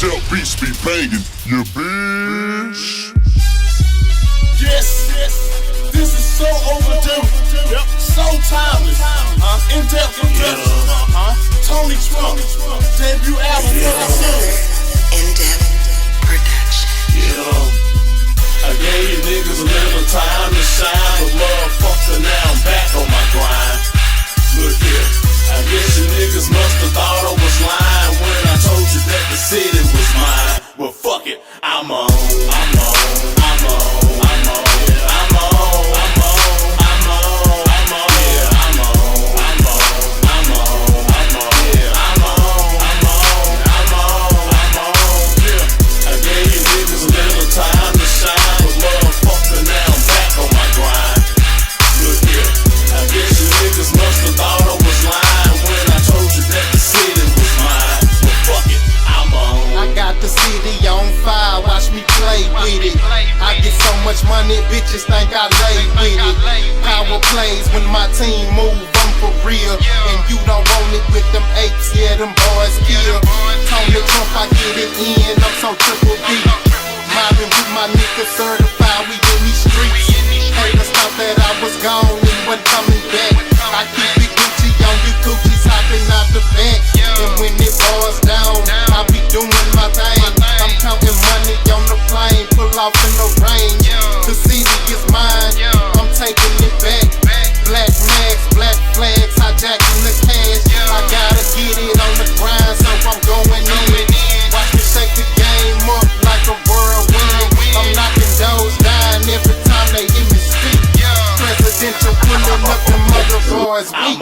Tell beats be banging, you bitch. Yes, this is so overdue, so timeless. In-depth production, Tony Trump, debut album coming soon. In-depth production. I gave you niggas a little time to shine, but motherfucker, now I'm back on my grind. Look here, I guess you niggas must have thought I was lying when I told you that the city was mine. Well, fuck it, I'm on. I get so much money, bitches think I lay with it. Power plays when my team move, I'm for real. And you don't want it with them apes, yeah, them boys kill. Tony Trump, I get it in, I'm so triple D. Mobbing with my niggas certified, we in these streets. Haters thought that I was gone and wasn't coming back. I keep it Gucci on you, Gucci's hopping out the back. And when it boils down, I be doing my thing. I'm counting money on the plane, pull off in the rain. The city is mine, I'm taking it back. Black mags, black flags, hijacking the cash. I gotta get it on the grind, so I'm going in. Watch me shake the game up like a whirlwind. I'm knocking doors down every time they hear me speak. Presidential pulling up them other boys weak.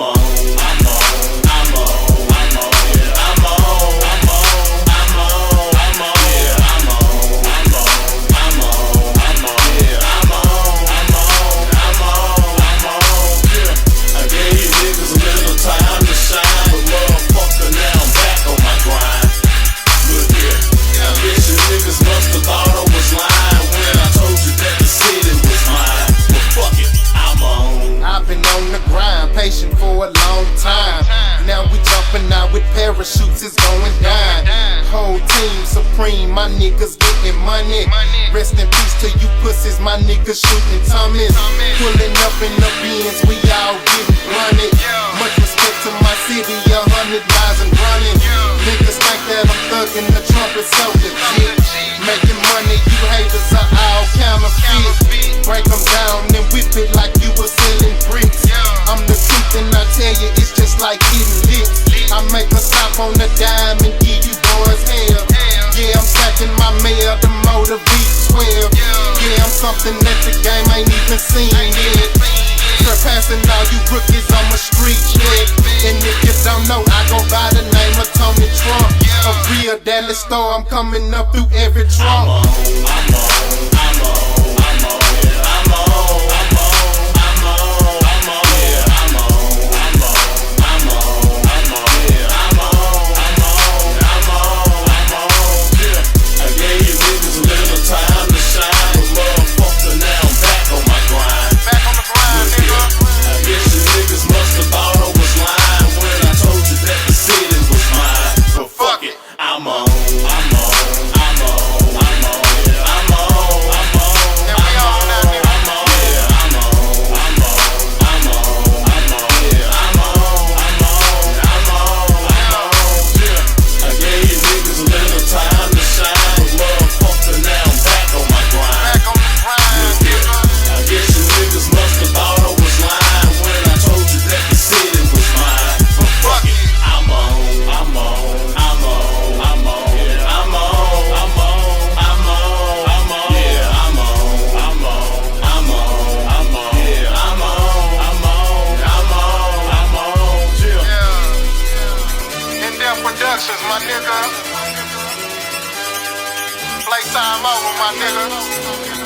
Patient for a long time. Now we jumping out with parachutes, it's going down. Whole team supreme, my niggas getting money. Rest in peace to you pussies, my niggas shooting tummies. Pulling up in the Benz, we all getting blunted. Much respect to my city, 100 miles and running. Niggas think that I'm thugging, the Trump is so legit. Making money, you haters are all counterfeit. Break them down and whip it like you were selling bricks. I'm the truth and I tell you it's just like getting lit. I make a stop on the dime and give you boys hell. Yeah, I'm stacking my mail, the motor V12. Yeah, I'm something that the game ain't even seen yet. Surpassing all you rookies, I'm a street vet. And if you don't know, I go by the name of Tony Trump. A real Dallas star, I'm coming up through every trunk. My nigga, playtime over, my nigga.